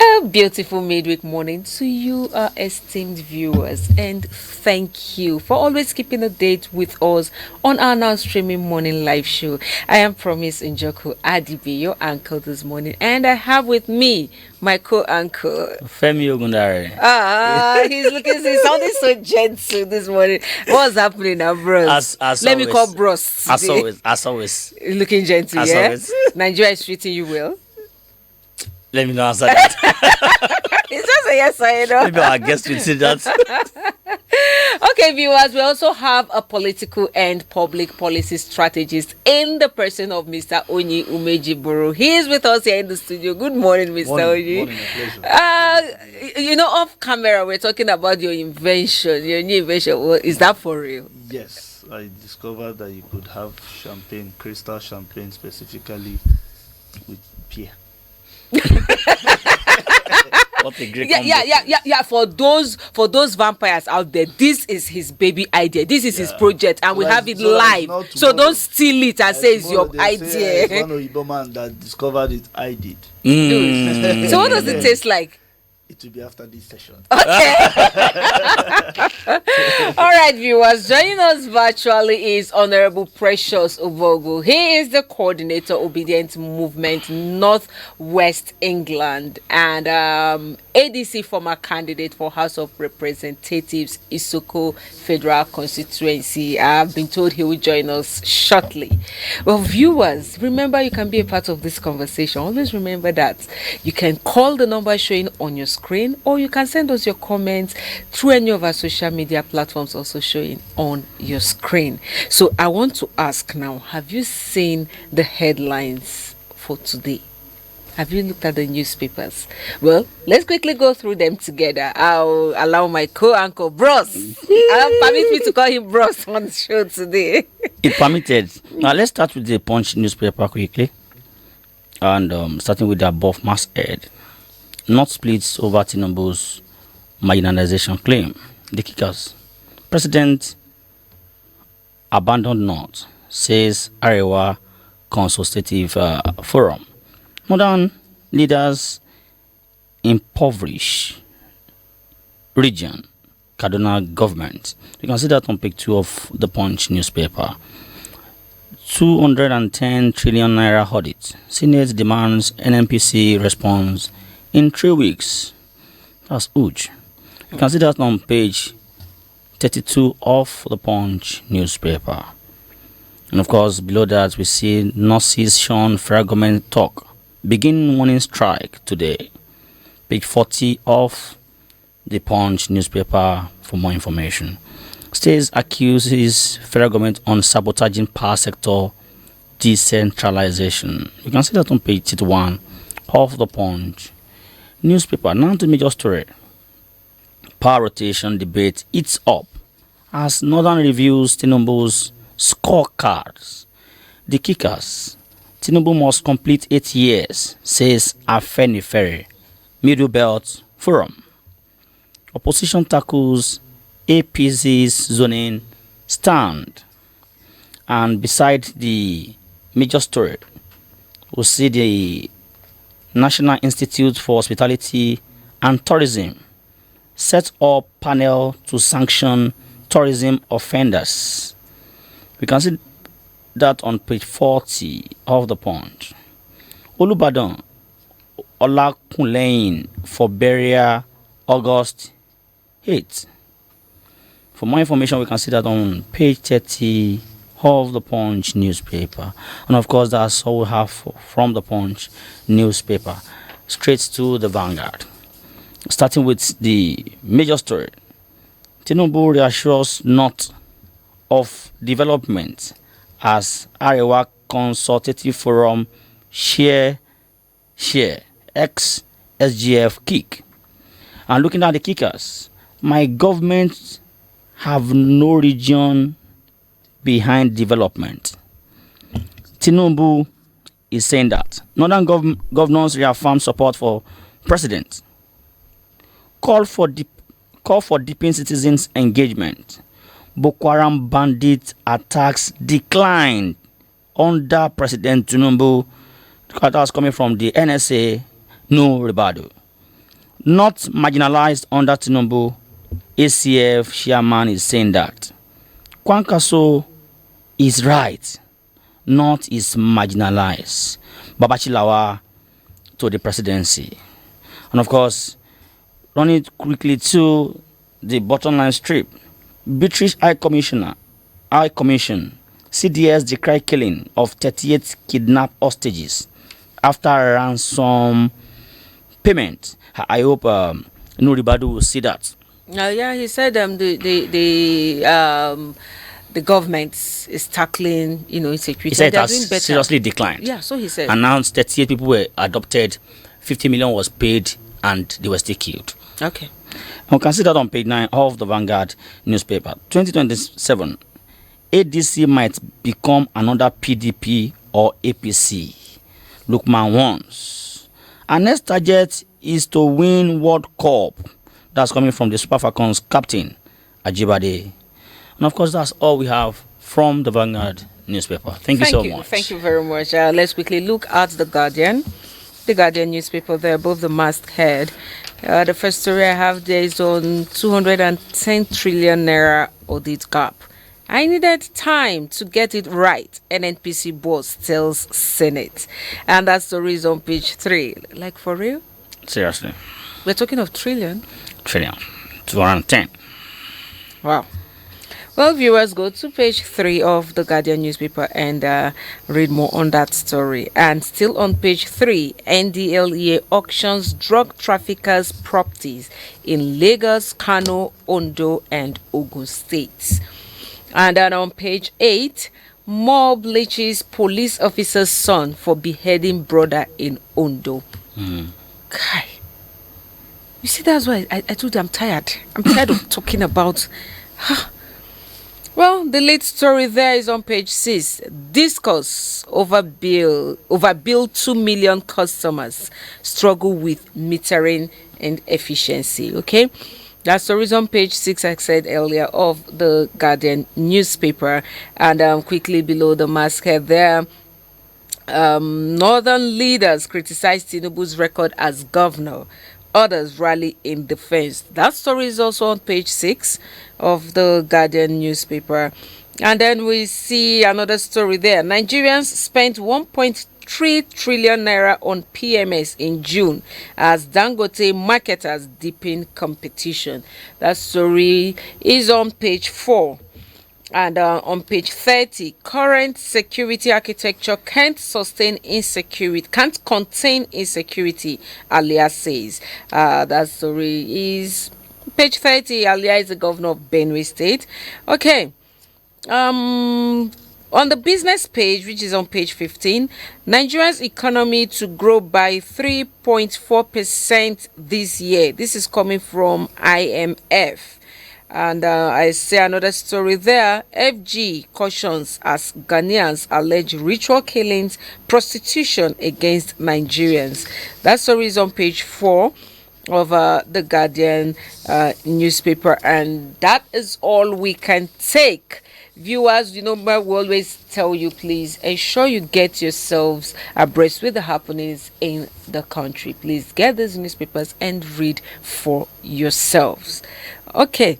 A beautiful midweek morning to you, our esteemed viewers, and thank you for always keeping a date with us on our now streaming morning live show. I am Promise Njoku Adibi, your uncle this morning, and I have with me my co-uncle Femi Ogundare. He's sounding so gentle this morning. What's happening now, bros? As Let always, me call bros. as always. Looking gentle, As yeah? always. Nigeria is treating you well. Let me not answer that. It's just a yes or a no. Maybe our guest will say that. Okay, viewers, we also have a political and public policy strategist in the person of Mr. Onyi Umejiburu. He is with us here in the studio. Good morning, Mr. Onyi. Morning, a pleasure. Off camera, we're talking about your invention, your new invention. Well, is that for real? Yes, I discovered that you could have champagne, crystal champagne specifically with beer. What a great Yeah. For those vampires out there, this is his baby idea. This is his project, and we have it live. So don't steal it and say it's your idea. It's one Igbo man that discovered it. I did. So what does it taste like? It will be after this session. Okay. All right, viewers. Joining us virtually is Honorable Precious Ubogu. He is the coordinator, Obedient Movement, Northwest England, and ADC former candidate for House of Representatives, Isoko Federal Constituency. I've been told he will join us shortly. Well, viewers, remember you can be a part of this conversation. Always remember that you can call the number showing on your screen, or you can send us your comments through any of our social media platforms also showing on your screen. So I want to ask now, have you seen the headlines for today? Have you looked at the newspapers? Well, let's quickly go through them together. I'll allow my co-uncle Bros. Permit me to call him Bros on the show today. It permitted. Now let's start with the Punch newspaper quickly. And starting with the above masthead. Not splits over Tinubu's marginalization claim. The kickers. President abandoned North, says Arewa Consultative Forum. Modern leaders impoverish region, Kaduna government. You can see that on page 2 of the Punch newspaper. 210 trillion naira audit. Senate demands NNPC response in 3 weeks. That's huge. You can see that on page 32 of the Punch newspaper. And of course, below that, we see Nurses Sean federal government talk. Begin morning strike today. Page 40 of the Punch newspaper for more information. States accuses federal government on sabotaging power sector decentralization. You can see that on page 31 of the Punch newspaper. Now to the major story. Power rotation debate eats up as Northern reviews Tinubu's scorecards. The kickers. Tinubu must complete 8 years, says Afenifere, Middle Belt Forum. Opposition tackles APC's zoning stand. And beside the major story, we'll see the National Institute for Hospitality and Tourism set up panel to sanction tourism offenders. We can see that on page 40 of the Punch. Olubadan Olakunleyin for burial August 8. For more information, we can see that on page 30 of the Punch newspaper. And of course, that's all we have from the Punch newspaper. Straight to the Vanguard. Starting with the major story. Tinubu reassures not of development as Arewa Consultative Forum share ex SGF kick. And looking at the kickers, my government have no region behind development. Tinubu is saying that Northern governors reaffirm support for president. Call for deepening citizens' engagement. Boko Haram bandit attacks declined under President Tinubu. That was coming from the NSA, Years-Ribadu. not marginalized under Tinubu. ACF chairman is saying that Kwankaso is right, not is marginalized. Babachilawa to the presidency. And of course, run it quickly to the bottom line strip. British High Commission, CDS decry killing of 38 kidnapped hostages after ransom payment. I hope Years-Ribadu will see that. Yeah, he said the government is tackling, insecurity. He said it They're has doing better. seriously declined. Yeah, so he said. Announced 38 people were adopted, 50 million was paid, and they were still killed. Okay. We can see that on page 9 of the Vanguard newspaper. 2027, ADC might become another PDP or APC. Lukman wants. Our next target is to win World Cup. That's coming from the Super Falcons captain, Ajibade. And of course, that's all we have from the Vanguard newspaper. Thank you so much. Thank you very much. Let's quickly look at The Guardian. The Guardian newspaper there, above the masthead. The first story I have there is on 210 trillion naira audit gap. I needed time to get it right, NNPC boss tells Senate. And that story is on page 3. Like, for real? Seriously. We're talking of trillion. 210. Wow. Well, viewers, go to page 3 of the Guardian newspaper and read more on that story. And still on page 3, NDLEA auctions drug traffickers' properties in Lagos, Kano, Ondo, and Ogun states. And then on page 8, mob lynches police officer's son for beheading brother in Ondo. Kai. You see, that's why I told you I'm tired. I'm tired of talking about... Well, the lead story there is on page 6. Discuss overbill 2 million customers struggle with metering and efficiency. Okay, that story is on page 6, I said earlier, of the Guardian newspaper. And quickly below the masthead there, northern leaders criticize Tinubu's record as governor. Others rally in defense. That story is also on page 6 of the Guardian newspaper. And then we see another story there. Nigerians spent 1.3 trillion naira on PMS in June as Dangote marketers deepen competition. That story is on page 4. And on page 30, current security architecture can't contain insecurity, Alia says. That story is page 30. Alia is the governor of Benue State. Okay. On the business page, which is on page 15, Nigeria's economy to grow by 3.4% this year. This is coming from IMF. And I see another story there. FG cautions as Ghanaians allege ritual killings, prostitution against Nigerians. That story is on page 4 of the Guardian newspaper. And that is all we can take. Viewers, we always tell you, please ensure you get yourselves abreast with the happenings in the country. Please get these newspapers and read for yourselves. Okay.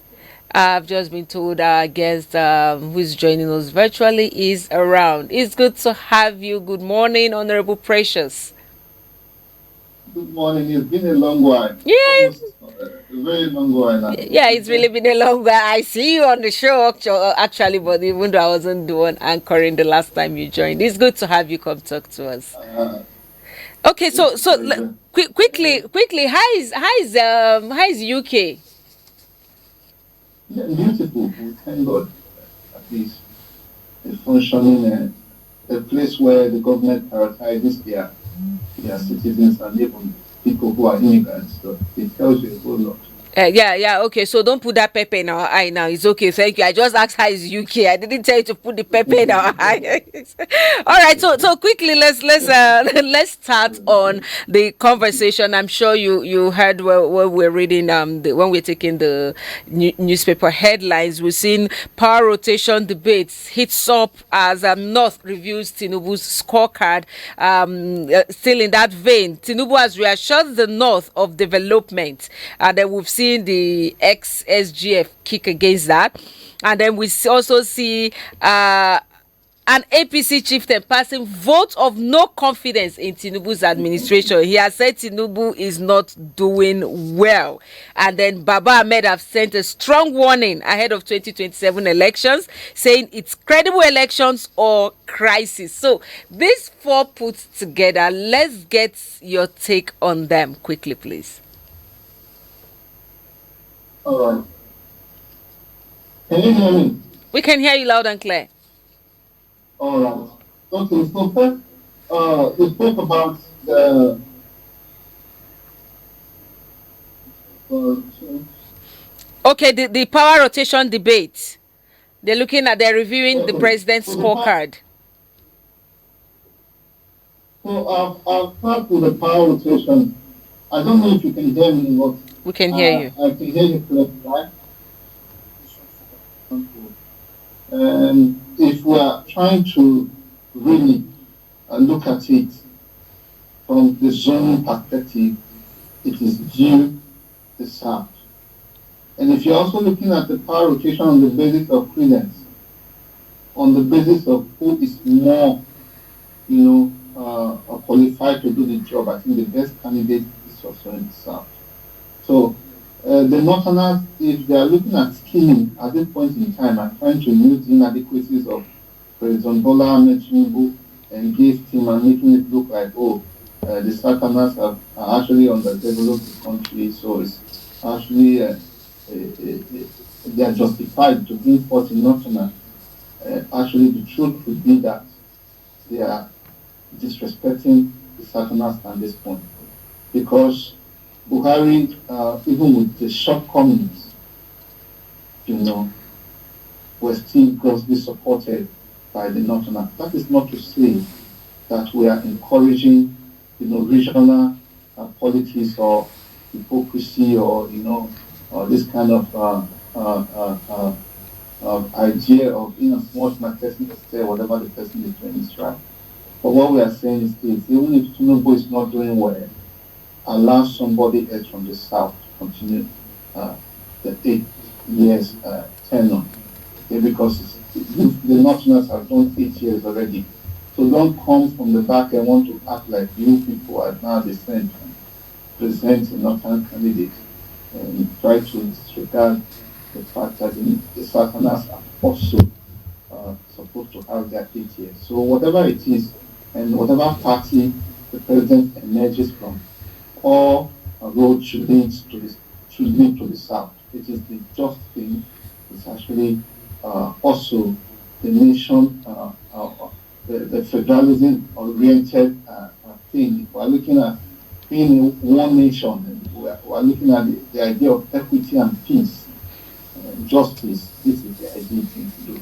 I've just been told our guest who is joining us virtually is around. It's good to have you. Good morning, Honorable Precious. Good morning. It's been a long while. Yeah. A very long while. Yeah, it's really been a long while. I see you on the show actually, but even though I wasn't the one anchoring the last time you joined, it's good to have you come talk to us. Okay, so quickly, how is UK? Yeah, beautiful. Thank God. At least a functioning a place where the government prioritizes their citizens and even people who are immigrants. So it tells you a whole lot. Yeah. Okay, so don't put that pepper in our eye now. It's okay. Thank you. I just asked how is UK. I didn't tell you to put the pepper in our eye. All right. So quickly, let's let's start on the conversation. I'm sure you heard what we're reading. When we're taking the newspaper headlines, we've seen power rotation debates hits up as North reviews Tinubu's scorecard. Still in that vein, Tinubu has reassured the North of development, and then we've seen the ex-SGF kick against that, and then we also see an APC chieftain passing vote of no confidence in Tinubu's administration. He has said Tinubu is not doing well. And then Baba Ahmed have sent a strong warning ahead of 2027 elections, saying it's credible elections or crisis. So these four put together, let's get your take on them quickly, please. All right. Can you hear me? We can hear you loud and clear. All right. Okay, so first, we spoke about the Okay, the power rotation debate. They're reviewing the president's scorecard. So I'll start with the power rotation. I don't know if you can hear me, but We can hear you. I can hear you clearly, right? And if we are trying to really look at it from the zone perspective, it is due the South. And if you're also looking at the power rotation on the basis of credence, on the basis of who is more, qualified to do the job, I think the best candidate is also in the South. So the Northerners, if they are looking at scheming at this point in time and trying to use the inadequacies of President Bola Ahmed Tinubu and give him and making it look like, the Southerners are actually underdeveloped the country, so it's actually they are justified to bring forth in Northerners. Actually, the truth would be that they are disrespecting the Southerners at this point, because Buhari, even with the shortcomings, were still grossly supported by the Northerners. That is not to say that we are encouraging, regional politics or hypocrisy or this kind of idea of inasmuch my person is there, whatever the person is doing is right. But what we are saying is this: even if Tinubu is not doing well, allow somebody else from the South to continue the 8 years tenure. Okay, because the Northerners have done 8 years already. So don't come from the back and want to act like you people are now the same and present a Northern candidate and try to disregard the fact that the Southerners are also supposed to have their 8 years. So whatever it is, and whatever party the president emerges from, all roads should lead to the South. It is the just thing. It's actually also the nation, the federalism-oriented thing. If we're looking at being one nation, we're looking at the idea of equity and peace, justice. This is the ideal thing to do.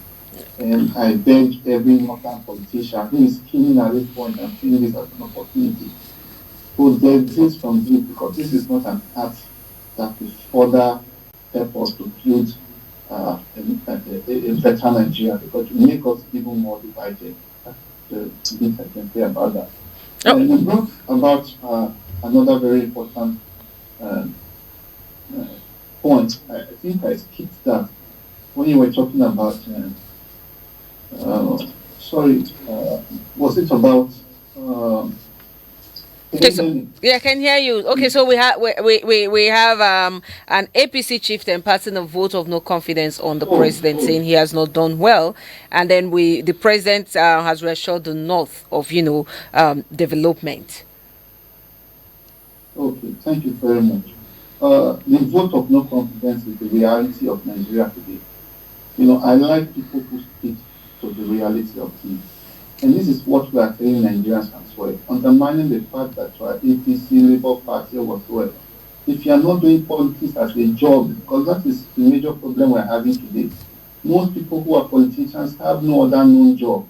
And I beg every Northern politician who is killing at this point and seeing this as an opportunity to desist from this, because this is not an act that will further help us to build a better Nigeria, because it will make us even more divided. That's the bit I can say about that. And we brought about another very important point. I think I skipped that when you were talking about. Was it about? Okay, so, yeah, I can hear you. Okay, so we have an APC chieftain passing a vote of no confidence on the president, saying he has not done well, and then the president has reassured the North of development. Okay, thank you very much. The vote of no confidence is the reality of Nigeria today. I like people who speak to the reality of things. And this is what we are telling Nigerians as well, undermining the fact that our APC, Labour Party, or whatsoever if you are not doing politics as a job, because that is the major problem we're having today. Most people who are politicians have no other known job.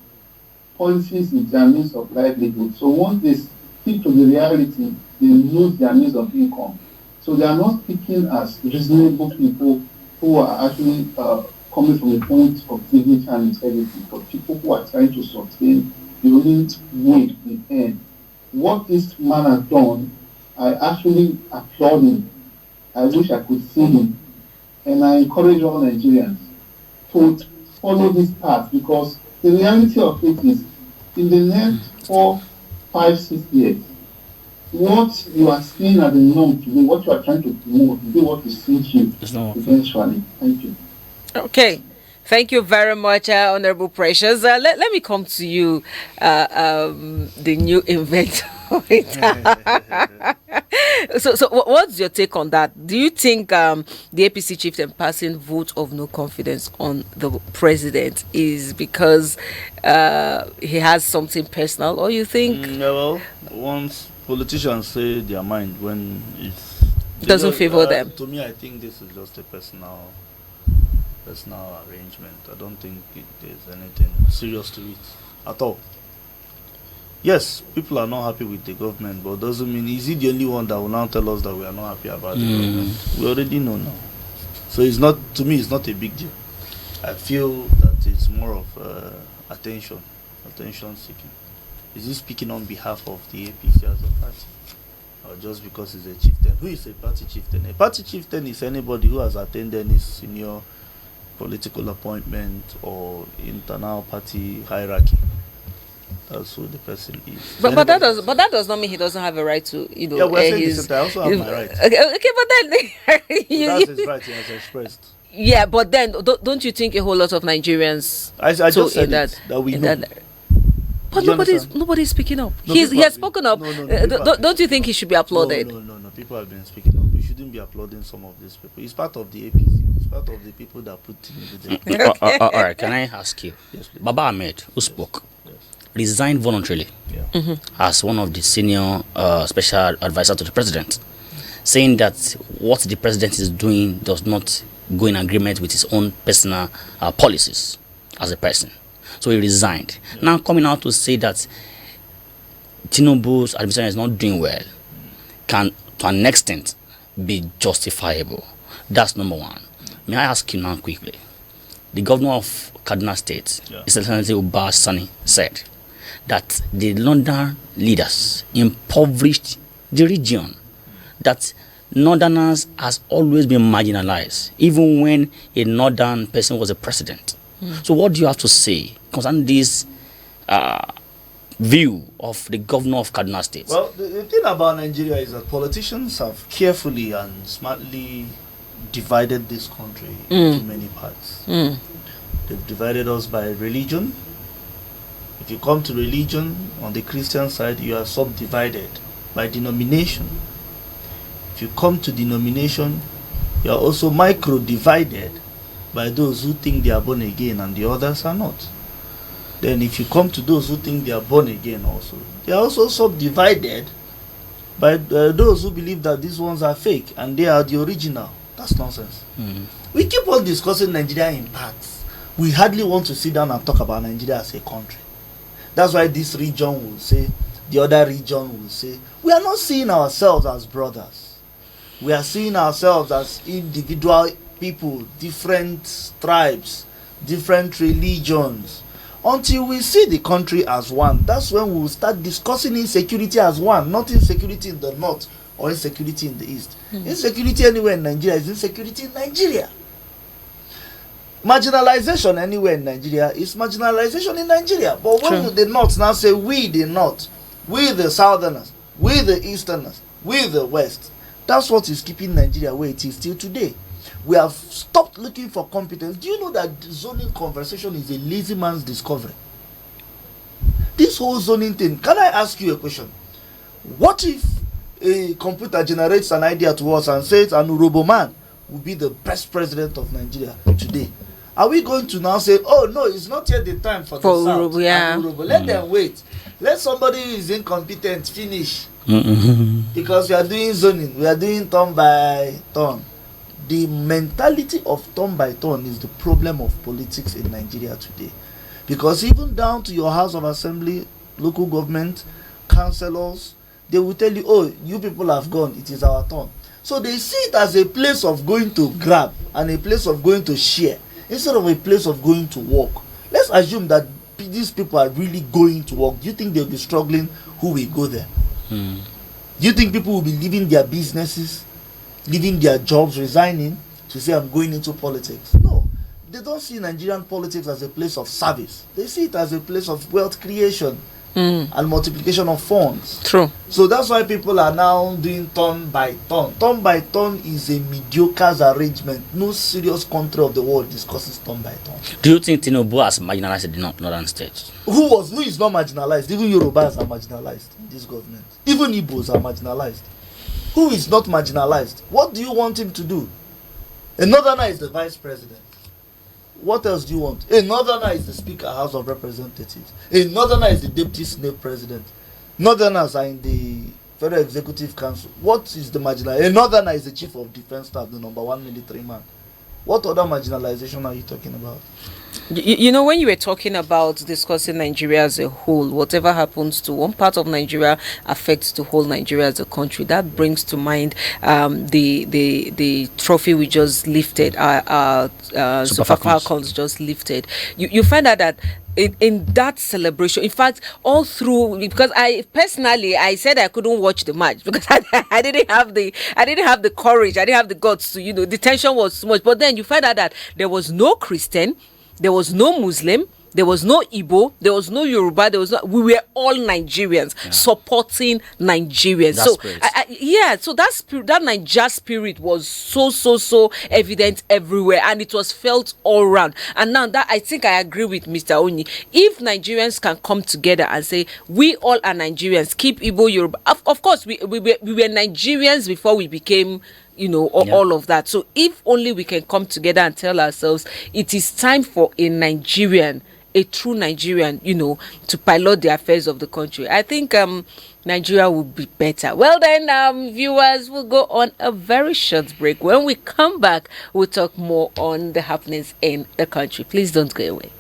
Politics is their means of livelihood. So once they stick to the reality, they lose their means of income. So they are not speaking as reasonable people who are actually coming from a point of dignity and integrity, but people who are trying to sustain the only way we earn. What this man has done, I actually applaud him. I wish I could see him. And I encourage all Nigerians to follow this path, because the reality of it is, in the next 4, 5, 6 years, what you are seeing as a norm today, what you are trying to promote, will be what will sink you eventually. Thank you. Okay. Thank you very much, Honorable Precious. Let me come to you, the new inventor. So what's your take on that? Do you think the APC chieftain passing vote of no confidence on the president is because he has something personal, or you think? Well, once politicians say their mind when it doesn't favor them. To me, I think this is just a personal arrangement. I don't think there's anything serious to it at all. Yes, people are not happy with the government, but doesn't mean is he the only one that will now tell us that we are not happy about the government. We already know now. So it's not, to me, it's not a big deal. I feel that it's more of attention seeking. Is he speaking on behalf of the APC as a party, or just because he's a chieftain? Who is a party chieftain? A party chieftain is anybody who has attained any senior political appointment or internal party hierarchy. That's who the person is. But that does not mean he doesn't have a right to, Yeah, we're saying this, I also have my right. Okay, but then That's his right, he has expressed. Yeah, but then don't you think a whole lot of Nigerians? I just said that we know. But nobody's speaking up. He has spoken up. Don't you think he should be applauded? No. People have been speaking up. We shouldn't be applauding some of these people. He's part of the APC. He's part of the people that put him in the All right, can I ask you? Yes, please. Baba Ahmed, who spoke, resigned voluntarily as one of the senior special advisor to the president, saying that what the president is doing does not go in agreement with his own personal policies as a person. So he resigned. Now coming out to say that Tinubu's administration is not doing well can, to an extent, be justifiable. That's number one. May I ask you now quickly? The governor of Kaduna State, Excellency Uba Sani, said that the London leaders impoverished the region, that Northerners has always been marginalized, even when a Northern person was a president. So what do you have to say concerning this view of the governor of Kaduna State? Well, the thing about Nigeria is that politicians have carefully and smartly divided this country into many parts. They've divided us by religion. If you come to religion, on the Christian side, you are subdivided by denomination. If you come to denomination, you are also micro-divided by those who think they are born again and the others are not. Then if you come to those who think they are born again also, they are also subdivided by those who believe that these ones are fake and they are the original. That's nonsense. We keep on discussing Nigeria in parts. We hardly want to sit down and talk about Nigeria as a country. That's why this region will say, the other region will say, we are not seeing ourselves as brothers. We are seeing ourselves as individual people, different tribes, different religions. Until we see the country as one, that's when we will start discussing insecurity as one, not insecurity in the north or insecurity in the east. Insecurity anywhere in Nigeria is insecurity in Nigeria. Marginalization anywhere in Nigeria is marginalization in Nigeria. But when the north now say we the north, we the southerners, we the easterners, we the west, that's what is keeping Nigeria where it is still today. We have stopped looking for competence. Do you know that zoning conversation is a lazy man's discovery? This whole zoning thing, can I ask you a question? What if a computer generates an idea to us and says an Urobo man will be the best president of Nigeria today? Are we going to now say, oh no, it's not yet the time for the South and Urobo? Let them wait. Let somebody who is incompetent finish Because we are doing zoning, we are doing turn by turn. The mentality of turn by turn is the problem of politics in Nigeria today. Because even down to your House of Assembly, local government, councillors, they will tell you, oh, you people have gone, it is our turn. So they see it as a place of going to grab and a place of going to share instead of a place of going to work. Let's assume that these people are really going to work. Do you think they'll be struggling? Who will go there? Do you think people will be leaving their businesses, leaving their jobs, resigning to say, I'm going into politics? No. They don't see Nigerian politics as a place of service. They see it as a place of wealth creation and multiplication of funds. True. So that's why people are now doing turn by turn. Turn by turn is a mediocre arrangement. No serious country of the world discusses turn by turn. Do you think Tinubu has marginalized the northern states? Who is not marginalized? Even Yorubas are marginalized in this government. Even Igbos are marginalized. Who is not marginalized? What do you want him to do? A northerner is the vice president. What else do you want? A northerner is the Speaker, House of Representatives. A northerner is the Deputy Senate President. Northerners are in the Federal Executive Council. What is the marginal? A northerner is the Chief of Defense Staff, the #1 military man. What other marginalization are you talking about? You know, when you were talking about discussing Nigeria as a whole, whatever happens to one part of Nigeria affects the whole Nigeria as a country. That brings to mind the trophy we just lifted, Super Falcons just lifted. You find out that in that celebration, in fact, all through, because I said I couldn't watch the match because I didn't have the courage, I didn't have the guts to, the tension was too much. But then you find out that there was no Christian, there was no Muslim, there was no Igbo, there was no Yoruba, we were all Nigerians supporting Nigerians. So that Niger spirit was so evident everywhere, and it was felt all around. And now that I think I agree with Mr. Onyi, if Nigerians can come together and say we all are Nigerians, keep Igbo, Yoruba. Of course, we were Nigerians before we became all of that. So if only we can come together and tell ourselves it is time for a true Nigerian, to pilot the affairs of the country, I think Nigeria will be better. Well then, viewers, we'll go on a very short break. When we come back, we'll talk more on the happenings in the country. Please don't go away.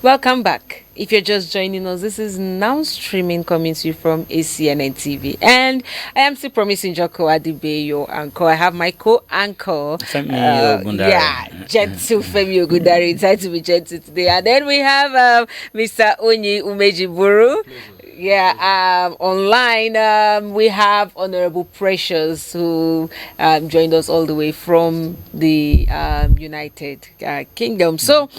Welcome back. If you're just joining us, this is now streaming coming to you from ACNNTV. And I am still promising Joko Adibe, your anchor. I have my co-anchor. Femi Ogundare. Gentle Femi Ogundare. It's time to be gentle today. And then we have Mr. Onyi Umejiburu. Online we have Honorable Precious, who joined us all the way from the United Kingdom. So,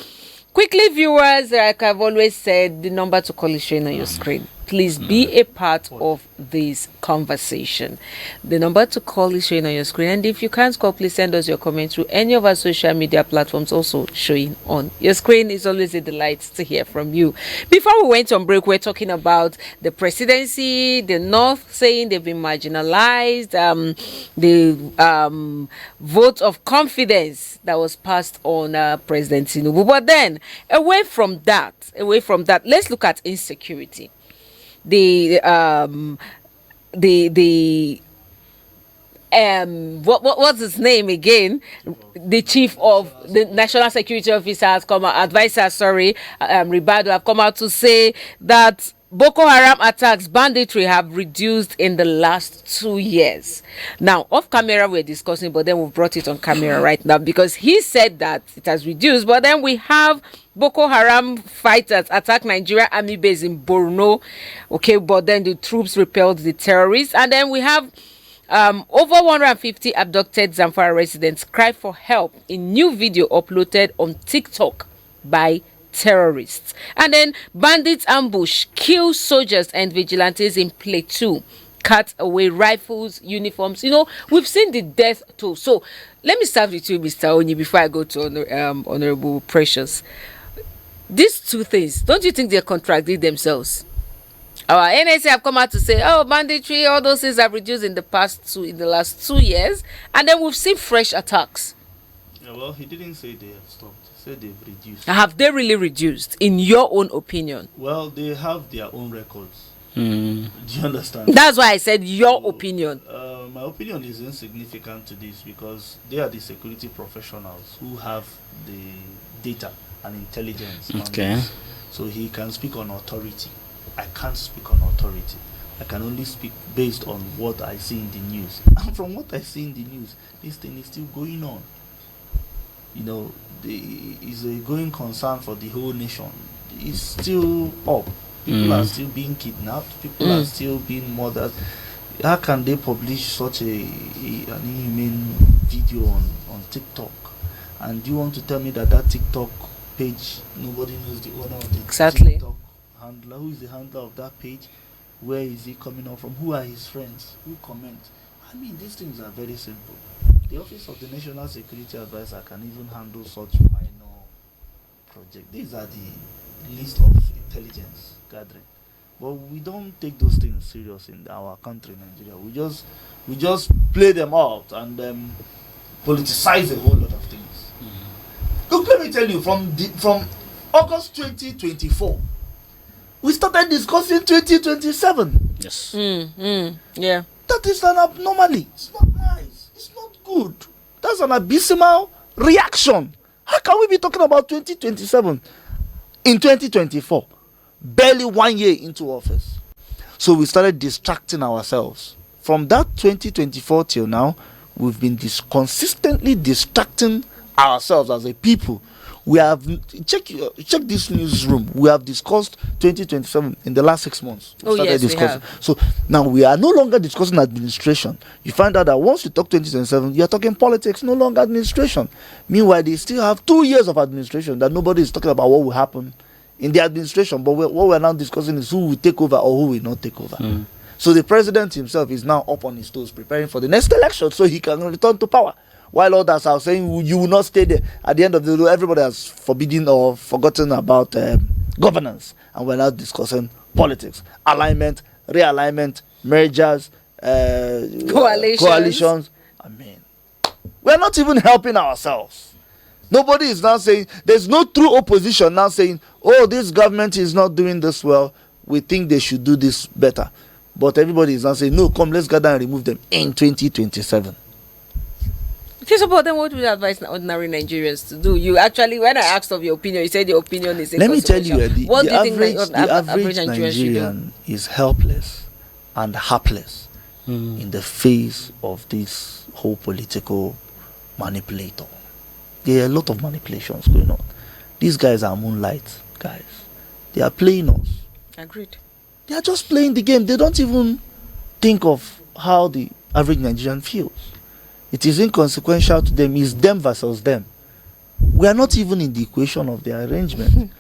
quickly, viewers, like I've always said, the number to call is showing on your screen. Please be a part of this conversation. The number to call is showing on your screen. And if you can't call, please send us your comment through any of our social media platforms also showing on your screen. It's always a delight to hear from you. Before we went on break, we're talking about the presidency, the North saying they've been marginalized, the vote of confidence that was passed on President Tinubu. But then, away from that, let's look at insecurity. What's his name again? The chief of the National Security Officer has come out, Years-Ribadu have come out to say that Boko Haram attacks, banditry have reduced in the last 2 years. Now, off camera we're discussing, but then we've brought it on camera right now because he said that it has reduced. But then we have Boko Haram fighters attack Nigeria army base in Borno. Okay, but then the troops repelled the terrorists. And then we have over 150 abducted Zamfara residents cry for help in new video uploaded on TikTok by terrorists. And then bandits ambush, kill soldiers and vigilantes in Plateau, cut away rifles, uniforms. We've seen the death toll. So let me start with you, Mr. Onyi, before I go to Honorable Precious. These two things, don't you think they're contradicting themselves? Our NSA have come out to say, banditry, all those things have reduced in the last 2 years, and then we've seen fresh attacks. Yeah, well, he didn't say they have stopped. say they've reduced. Have they really reduced, in your own opinion? Well, they have their own records. Mm. Do you understand? That's why I said your opinion. My opinion is insignificant to this because they are the security professionals who have the data and intelligence. Okay. On this. So he can speak on authority. I can't speak on authority. I can only speak based on what I see in the news. And from what I see in the news, this thing is still going on. You know, is a going concern for the whole nation. It's still up. People are still being kidnapped. People are still being murdered. How can they publish such an inhumane video on TikTok? And do you want to tell me that TikTok page, nobody knows the owner of the TikTok handler? Who is the handler of that page? Where is he coming up from? Who are his friends? Who comment? I mean, these things are very simple. The Office of the National Security Advisor can even handle such minor projects. These are the list of intelligence gathering, but we don't take those things serious in our country, Nigeria. We just play them out and politicize a whole lot of things. Look, let me tell you, from August 2024, we started discussing 2027. Yes. Yeah. That is an abnormality. It's not nice. It's not good. That's an abysmal reaction. How can we be talking about 2027 in 2024? Barely 1 year into office. So we started distracting ourselves. From that 2024 till now, we've been consistently distracting ourselves as a people. We have check this newsroom. We have discussed 2027 in the last 6 months. We have. So now we are no longer discussing administration. You find out that once you talk 2027, you are talking politics, no longer administration. Meanwhile, they still have 2 years of administration that nobody is talking about what will happen in the administration. But what we're now discussing is who will take over or who will not take over. So the president himself is now up on his toes preparing for the next election so he can return to power. While others are saying you will not stay there. At the end of the day, everybody has forbidden or forgotten about governance. And we're now discussing politics, alignment, realignment, mergers, coalitions. I mean, we're not even helping ourselves. Nobody is now saying, there's no true opposition now saying, oh, this government is not doing this well. We think they should do this better. But everybody is now saying, no, come, let's gather and remove them in 2027. Okay, so but then what would you advise ordinary Nigerians to do? You actually, when I asked of your opinion, you said your opinion is Let me tell you, what do you average, think the average Nigerians should do? Nigerian is helpless and hapless in the face of this whole political manipulator. There are a lot of manipulations going on. These guys are moonlight guys. They are playing us. Agreed. They are just playing the game. They don't even think of how the average Nigerian feels. It is inconsequential to them. It's them versus them. We are not even in the equation of the arrangement.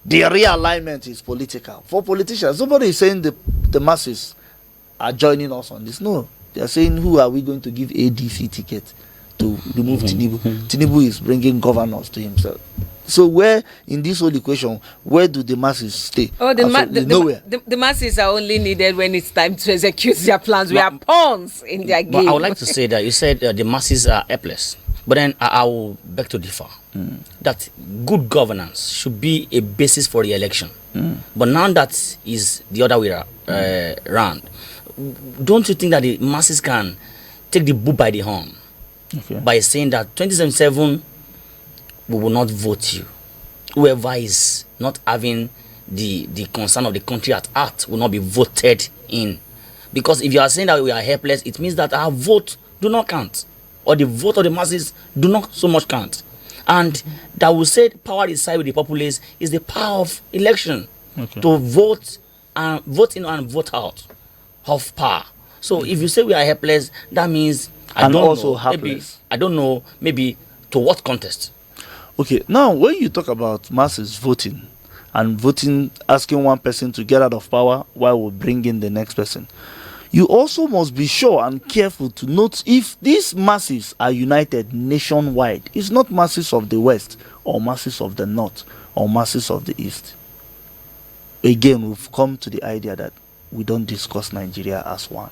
The realignment is political. For politicians, nobody is saying the masses are joining us on this. No. They are saying, who are we going to give ADC ticket to remove Tinubu? Tinubu is bringing governors to himself. So where in this whole equation, where do the masses stay? Oh, nowhere. The masses are only needed when it's time to execute their plans. We are pawns in their game. But I would like to say that you said the masses are helpless. But then I will beg to differ. That good governance should be a basis for the election. But now that is the other way around. Don't you think that the masses can take the bull by the horn by saying that 2077 we will not vote you? Whoever is not having the concern of the country at heart will not be voted in. Because if you are saying that we are helpless, it means that our vote do not count, or the vote of the masses do not so much count. And that will say power reside with the populace is the power of election to vote and vote in and vote out of power. So if you say we are helpless, that means I don't know maybe to what contest. Okay, now when you talk about masses voting and voting, asking one person to get out of power while we bring in the next person, you also must be sure and careful to note if these masses are united nationwide. It's not masses of the West or masses of the North or masses of the East. Again, we've come to the idea that we don't discuss Nigeria as one.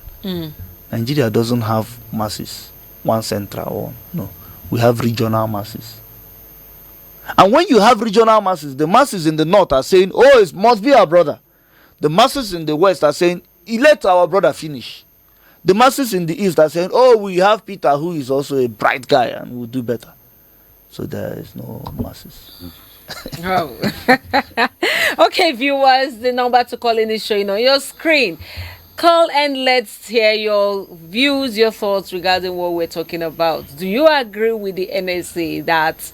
Nigeria doesn't have masses, one central one. No, we have regional masses. And when you have regional masses, the masses in the north are saying, oh, it must be our brother. The masses in the west are saying, let our brother finish. The masses in the east are saying, oh, we have Peter, who is also a bright guy and will do better. So there is no masses. Oh. Okay, viewers, the number to call in is showing on your screen. Call and let's hear your views, your thoughts regarding what we're talking about. Do you agree with the NSA that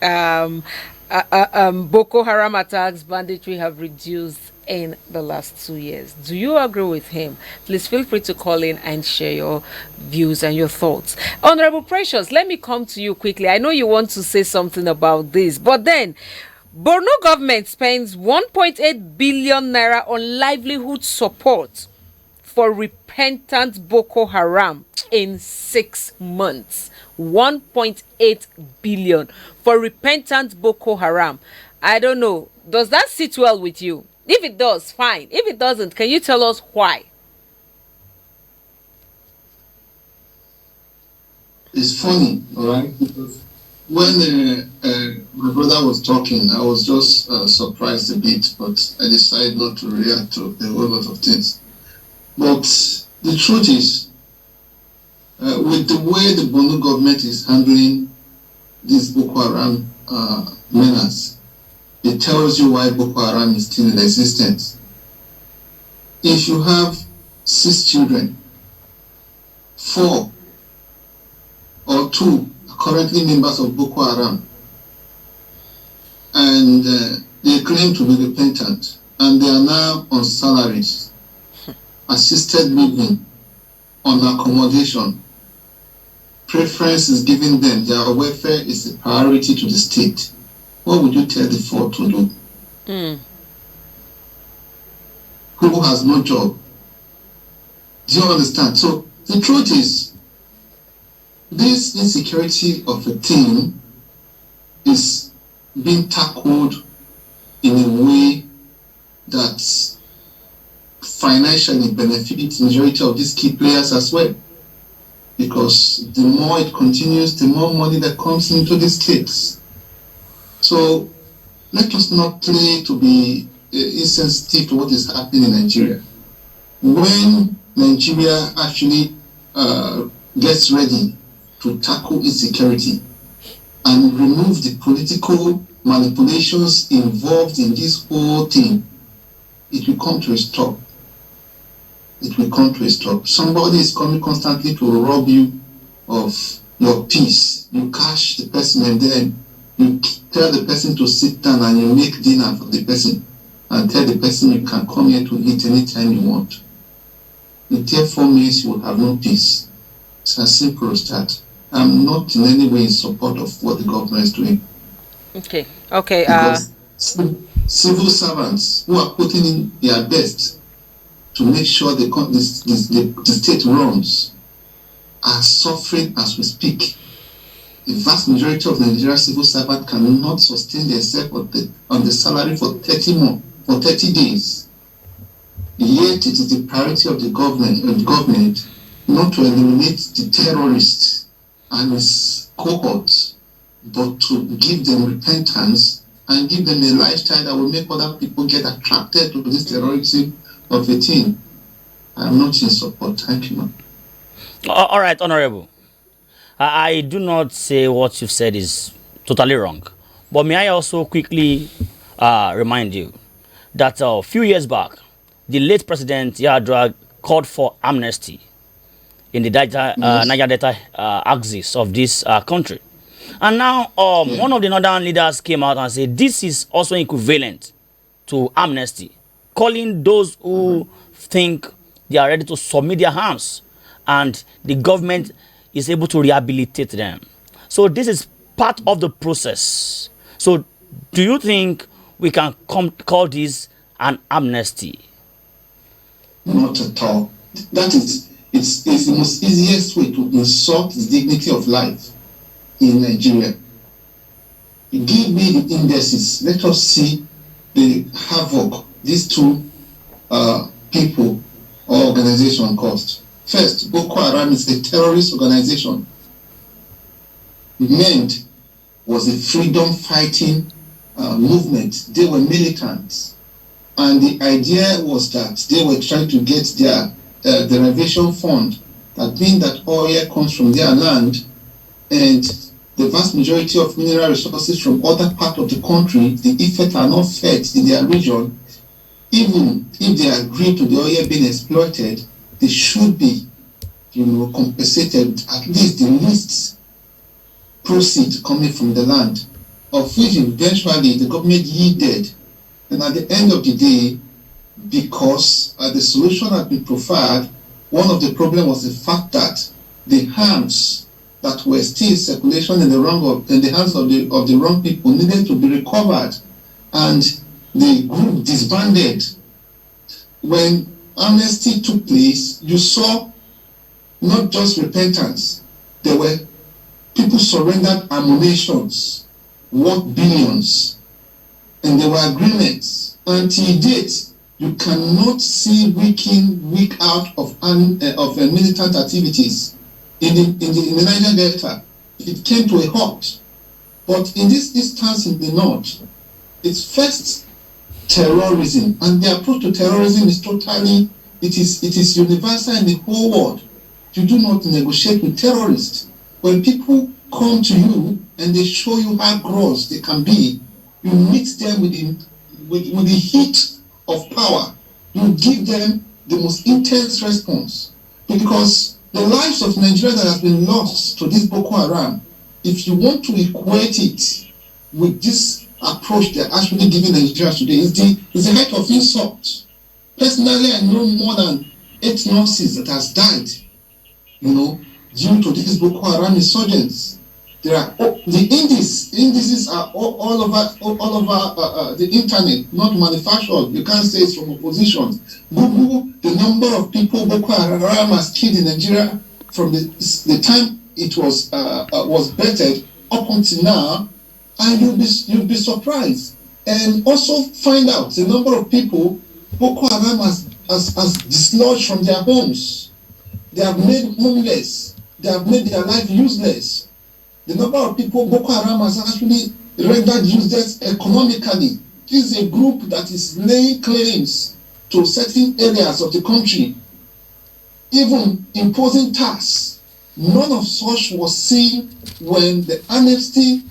Boko Haram attacks, banditry have reduced in the last 2 years? Do you agree with him? Please feel free to call in and share your views and your thoughts. Honorable Precious, let me come to you quickly. I know you want to say something about this, but then Borno government spends 1.8 billion naira on livelihood support for repentant Boko Haram in 6 months. 1.8 billion for repentant Boko Haram. I don't know. Does that sit well with you? If it does, fine. If it doesn't, can you tell us why? It's funny, all right? Because when my brother was talking, I was just surprised a bit, but I decided not to react to a whole lot of things. But the truth is, with the way the Bono government is handling this Boko Haram menace, it tells you why Boko Haram is still in existence. If you have 6 children, 4 or 2 are currently members of Boko Haram, and they claim to be repentant, and they are now on salaries, assisted living, on accommodation, preference is given them, their welfare is a priority to the state. What would you tell the 4 to do? Who has no job? Do you understand? So the truth is, this insecurity of a team is being tackled in a way that financially benefits the majority of these key players as well. Because the more it continues, the more money that comes into the states. So let us not play to be insensitive to what is happening in Nigeria. When Nigeria actually gets ready to tackle insecurity and remove the political manipulations involved in this whole thing, it will come to a stop. It will come to a stop. Somebody is coming constantly to rob you of your peace. You catch the person and then you tell the person to sit down and you make dinner for the person and tell the person you can come here to eat anytime you want. It therefore means you will have no peace. It's as simple as that. I'm not in any way in support of what the government is doing. Okay. Because civil servants who are putting in their best to make sure the state runs are suffering as we speak. The vast majority of the Nigerian civil servants cannot sustain themselves on the salary for 30 days. Yet it is the priority of the government not to eliminate the terrorists and its cohorts, but to give them repentance and give them a lifestyle that will make other people get attracted to this terrorism of a thing. I'm not in support. Thank you, ma'am. All right, Honorable. I do not say what you've said is totally wrong. But may I also quickly remind you that a few years back, the late President Yar'Adua called for amnesty in the Niger Delta axis of this country. And now one of the northern leaders came out and said this is also equivalent to amnesty, calling those who think they are ready to submit their arms and the government is able to rehabilitate them. So this is part of the process. So do you think we can call this an amnesty? Not at all. That is, it's the most easiest way to insult the dignity of life in Nigeria. Give me the indices. Let us see the havoc these two people or organization caused. First, Boko Haram is a terrorist organization. MEND was a freedom-fighting movement. They were militants, and the idea was that they were trying to get their derivation fund, that being that oil comes from their land, and the vast majority of mineral resources from other parts of the country, the effects are not felt in their region. Even if they agree to the oil being exploited, they should be, compensated at least the least proceeds coming from the land, of which eventually the government yielded. And at the end of the day, because the solution had been profiled, one of the problems was the fact that the arms that were still in circulation in the hands of the wrong people needed to be recovered, and the group disbanded. When amnesty took place, you saw not just repentance, there were people surrendered ammunitions worth billions, and there were agreements. Until date, you cannot see week in, week out of militant activities in the Niger Delta. It came to a halt. But in this instance in the north, it's first terrorism, and the approach to terrorism is totally, it is universal in the whole world. You do not negotiate with terrorists. When people come to you and they show you how gross they can be, you meet them with the heat of power. You give them the most intense response. Because the lives of Nigeria that has been lost to this Boko Haram, if you want to equate it with this approach they're actually giving Nigeria today, is the height of insult. Personally, I know more than 8 nurses that has died, due to these Boko Haram insurgents. There are the indices are all over the internet, not manufactured. You can't say it's from opposition. Google the number of people Boko Haram has killed in Nigeria from the time it was bettered up until now, and you'll be surprised. And also find out the number of people Boko Haram has dislodged from their homes. They have made homeless. They have made their life useless. The number of people Boko Haram has actually rendered useless economically. This is a group that is laying claims to certain areas of the country, even imposing tax. None of such was seen when the amnesty,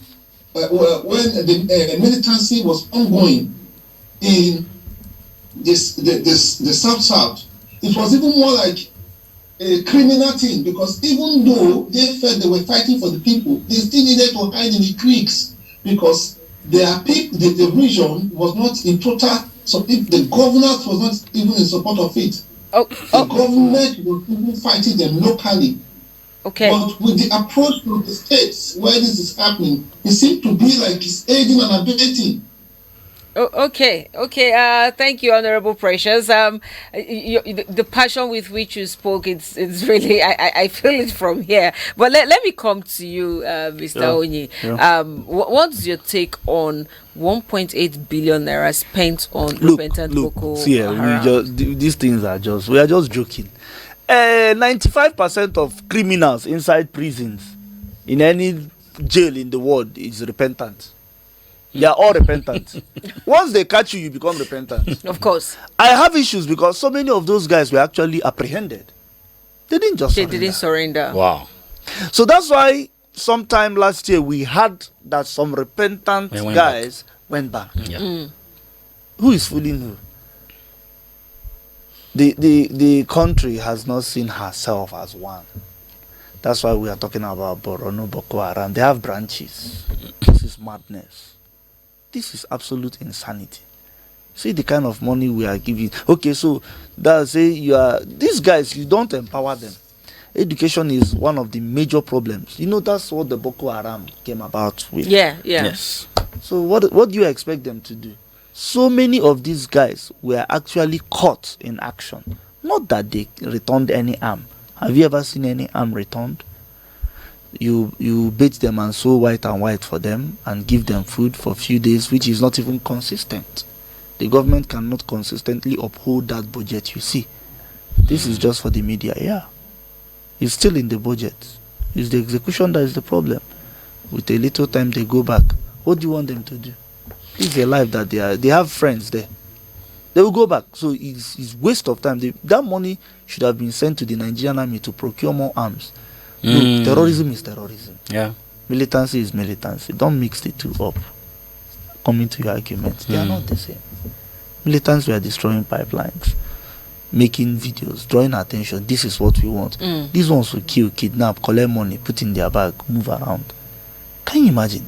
when the militancy was ongoing in the South. It was even more like a criminal thing, because even though they felt they were fighting for the people, they still needed to hide in the creeks, because the region was not in total. So if the government was not even in support of it, the government was even fighting them locally. Okay. But with the approach from the states where this is happening, it seems to be like it's aiding and abetting. Okay. Thank you, Honorable Precious. The passion with which you spoke, it's really, I feel it from here. But let me come to you, Mr. Onyi. Yeah. What's your take on 1.8 billion naira spent on repentant Boko Haram? These things we are just joking. 95% of criminals inside prisons in any jail in the world is repentant. They are all repentant. Once they catch you, you become repentant. Of course. I have issues because so many of those guys were actually apprehended. They didn't surrender. Wow. So that's why sometime last year we had that some repentant guys went back. Yeah. Who is fooling who? The country has not seen herself as one. That's why we are talking about Borno, Boko Haram. They have branches. This is madness. This is absolute insanity. See the kind of money we are giving. Okay, so that's these guys, you don't empower them. Education is one of the major problems. That's what the Boko Haram came about with. Yeah. Yes. So what do you expect them to do? So many of these guys were actually caught in action. Not that they returned any arm. Have you ever seen any arm returned? You bait them and sew white and white for them and give them food for a few days, which is not even consistent. The government cannot consistently uphold that budget, you see. This is just for the media, yeah. It's still in the budget. It's the execution that is the problem. With a little time, they go back. What do you want them to do? This is a life that they have friends there. They will go back. So it's waste of time. That money should have been sent to the Nigerian army to procure more arms. No, terrorism is terrorism. Yeah. Militancy is militancy. Don't mix the two up. Coming to your arguments, they are not the same. Militants were destroying pipelines, making videos, drawing attention. This is what we want. These ones will kill, kidnap, collect money, put in their bag, move around. Can you imagine?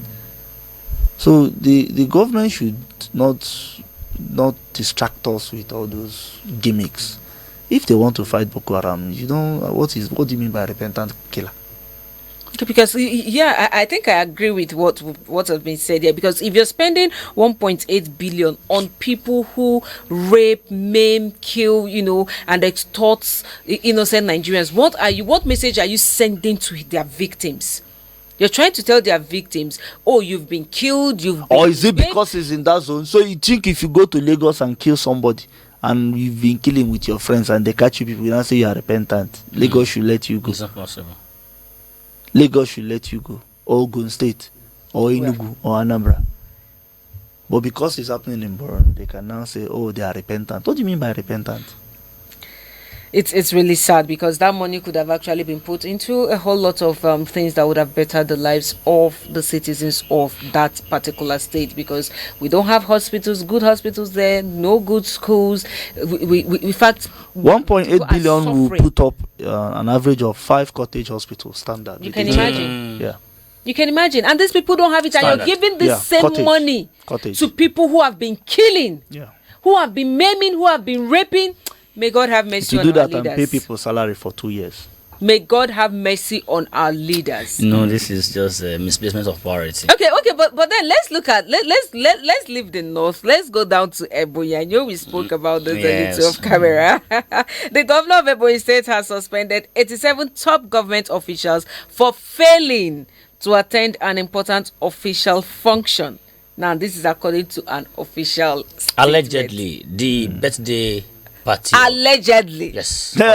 So the government should not distract us with all those gimmicks. If they want to fight Boko Haram, what do you mean by repentant killer? Because I think I agree with what has been said here. Because if you're spending 1.8 billion on people who rape, maim, kill, and extort innocent Nigerians, what message are you sending to their victims? You're trying to tell their victims, oh, you've been killed, or is it because it's in that zone? So you think if you go to Lagos and kill somebody and you've been killing with your friends and they catch you, people now say you are repentant, Lagos should let you go. It's not possible. Lagos should let you go, or Ogun State, or Enugu, or Anambra. But because it's happening in Borno, they can now say, oh, they are repentant. What do you mean by repentant? It's really sad, because that money could have actually been put into a whole lot of things that would have bettered the lives of the citizens of that particular state, because we don't have good hospitals there, no good schools. We in fact, 1.8 billion will put up an average of 5 cottage hospitals standard. You can imagine. Yeah. You can imagine. And these people don't have it, and you're giving the same money to people who have been killing, who have been maiming, who have been raping. May God have mercy on our leaders. To do that and pay people salary for 2 years. May God have mercy on our leaders. No, this is just a misplacement of priority. Okay, but then let's look at let's leave the north. Let's go down to Ebonyi. I know we spoke about this a little off camera. The governor of Ebonyi State has suspended 87 top government officials for failing to attend an important official function. Now, this is according to an official statement. Allegedly, the birthday party. Allegedly. Yes. Well,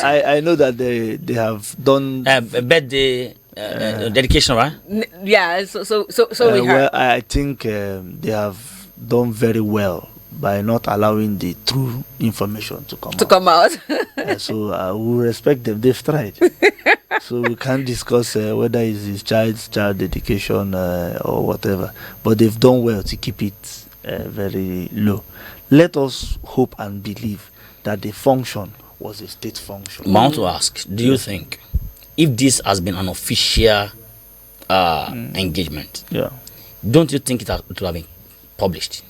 I know that they have done a birthday dedication, right? Yeah. So we well, I think they have done very well by not allowing the true information to come out. So we respect them. They've tried. So we can't discuss whether it's his child dedication or whatever. But they've done well to keep it very low. Let us hope and believe that the function was a state function. I want to ask, do you think if this has been an official engagement, don't you think it would have been published?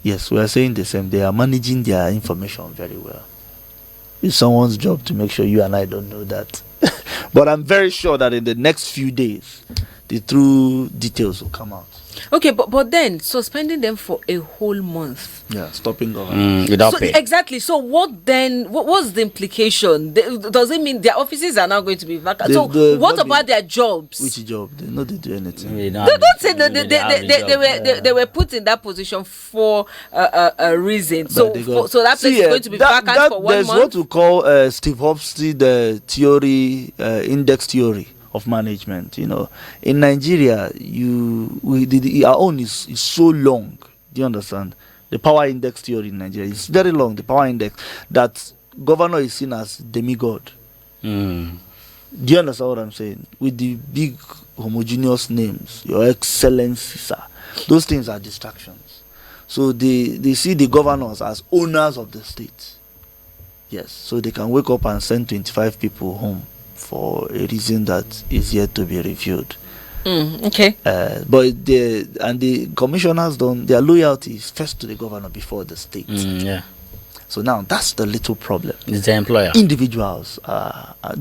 Yes, we are saying the same. They are managing their information very well. It's someone's job to make sure you and I don't know that. But I'm very sure that in the next few days, the true details will come out. Okay, but then suspending them for a whole month. Yeah, stopping government without pay. Exactly. So what then? What's the implication? Does it mean their offices are now going to be vacant? So what about their jobs? Which job? They know they do anything. Don't say they were put in that position for a reason. So that place is going to be vacant for 1 month. There's what we call Steve Hofstede the theory, index theory of management. In Nigeria, our own is so long. Do you understand? The power index theory in Nigeria is very long. The power index that governor is seen as demigod. Do you understand what I'm saying? With the big homogeneous names, Your Excellency, sir. Those things are distractions. So they see the governors as owners of the state. Yes. So they can wake up and send 25 people home for a reason that is yet to be reviewed. Okay. But the commissioners their loyalty is first to the governor before the state. Yeah. So now that's the little problem. It's the employer. Individuals.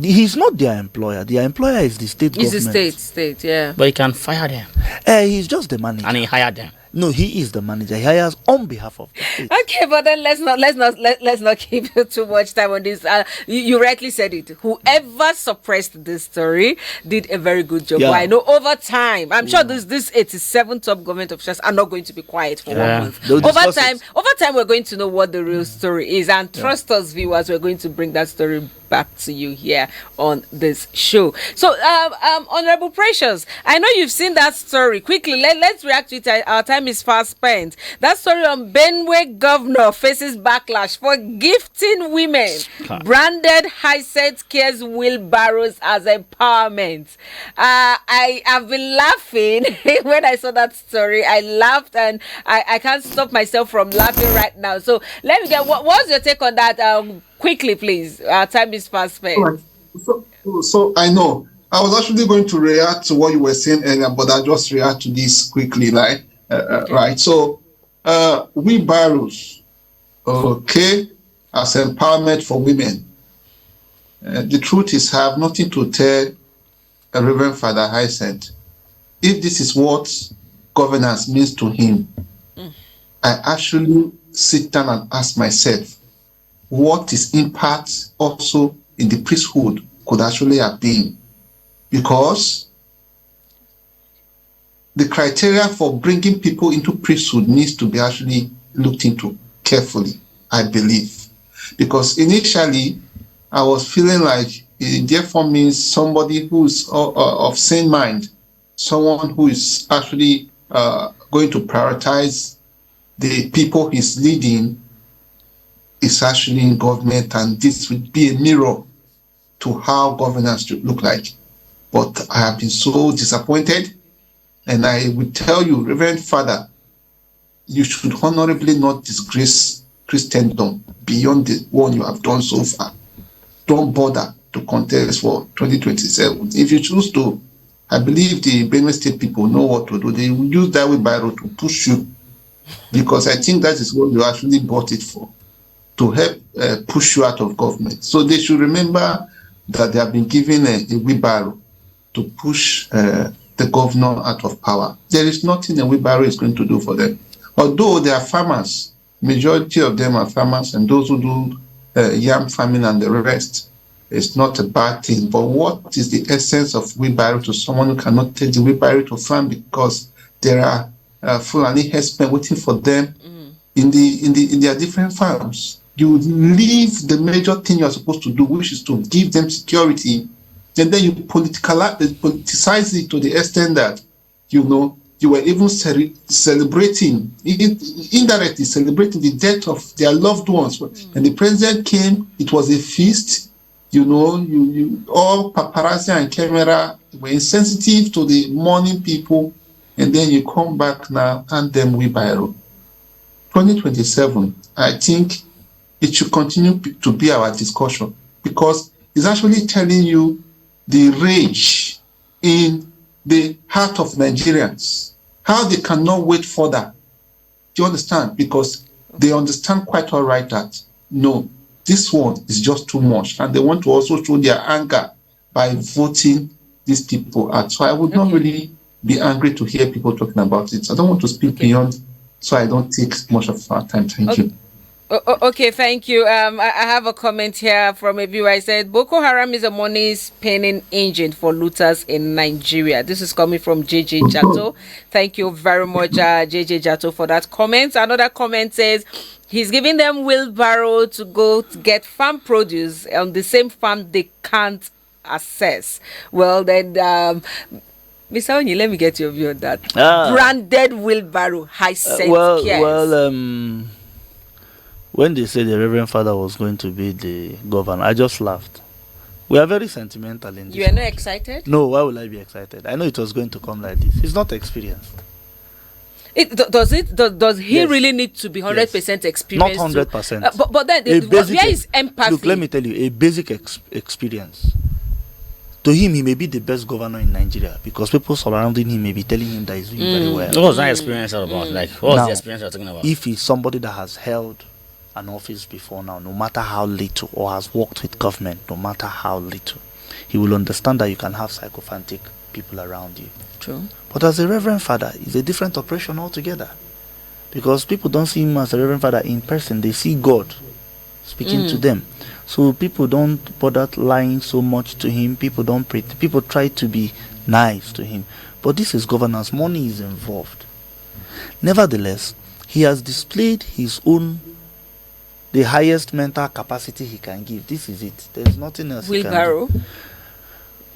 He's not their employer. Their employer is the state government. It's the state, yeah. But he can fire them. He's just the manager. And he hired them. No, he is the manager. He hires on behalf of the state. Okay, but then let's not keep too much time on this. You rightly said it. Whoever suppressed this story did a very good job. Yeah. I know over time, I'm sure this 87 top government officials are not going to be quiet for 1 month. Over time, we're going to know what the real story is, and trust us, viewers, we're going to bring that story back to you here on this show. So, Honorable Precious, I know you've seen that story. Quickly, let's react to it. Our time is fast spent. That story on Benue governor faces backlash for gifting women branded Hisense Cares wheelbarrows as empowerment. I have been laughing when I saw that story. I laughed and I can't stop myself from laughing right now. So let me get what's your take on that? Quickly, please. Our time is fast spent. Right. So I know I was actually going to react to what you were saying earlier, but I'll just react to this quickly, like okay. Right. So wheelbarrows, okay, as empowerment for women. The truth is, I have nothing to tell Reverend Father Hyacinth. If this is what governance means to him, I actually sit down and ask myself, what his impact also in the priesthood could actually have been? Because the criteria for bringing people into priesthood needs to be actually looked into carefully, I believe. Because initially, I was feeling like it therefore means somebody who's of sane mind, someone who is actually going to prioritize the people he's leading is actually in government, and this would be a mirror to how governance should look like. But I have been so disappointed, and I would tell you, Reverend Father, you should honorably not disgrace Christendom beyond the one you have done so far. Don't bother to contest for 2027. If you choose to, I believe the Benue State people know what to do. They will use that wheelbarrow to push you, because I think that is what you actually bought it for, to help push you out of government. So they should remember that they have been given a wheelbarrow to push the governor out of power. There is nothing a wheelbarrow is going to do for them. Although they are farmers, majority of them are farmers, and those who do yam farming and the rest, it's not a bad thing. But what is the essence of wheelbarrow to someone who cannot take the wheelbarrow to farm because there are Fulani herdsmen waiting for them in their different farms? You leave the major thing you're supposed to do, which is to give them security, and then you politicize it to the extent that, you know, you were even celebrating, indirectly celebrating the death of their loved ones. And the president came, it was a feast, you know, you all paparazzi and camera were insensitive to the mourning people, and then you come back now and them wheelbarrow. 2027, I think it should continue to be our discussion, because it's actually telling you the rage in the heart of Nigerians, how they cannot wait further. Do you understand? Because they understand quite all right that, no, this one is just too much. And they want to also show their anger by voting these people out. So I would not really be angry to hear people talking about it. I don't want to speak beyond, so I don't take much of our time. Thank you. Okay, thank you. I have a comment here from a viewer. I said, Boko Haram is a money-spinning engine for looters in Nigeria. This is coming from JJ Jato. Thank you very much, JJ Jato, for that comment. Another comment says, he's giving them wheelbarrow to go to get farm produce on the same farm they can't access. Well, then, Mr. Onyi, let me get your view on that. Branded wheelbarrow, Hisense Cares. When they said the Reverend Father was going to be the governor, I just laughed. We are very sentimental in this. You are not excited? No, why would I be excited? I know it was going to come like this. He's not experienced. Does he really need to be 100% experienced? Not 100%. But then, where is empathy? Look, let me tell you, a basic experience. To him, he may be the best governor in Nigeria because people surrounding him may be telling him that he's doing very well. What was that experience all about? Like, what was the experience you're talking about? If he's somebody that has held an office before now, no matter how little, or has worked with government, no matter how little, he will understand that you can have sycophantic people around you. True. But as a Reverend Father, it's a different operation altogether. Because people don't see him as a Reverend Father in person, they see God speaking to them. So people don't bother lying so much to him. People try to be nice to him. But this is governance. Money is involved. Nevertheless, he has displayed his own the highest mental capacity he can give. This is it. There's nothing else he can Wheelbarrow. do.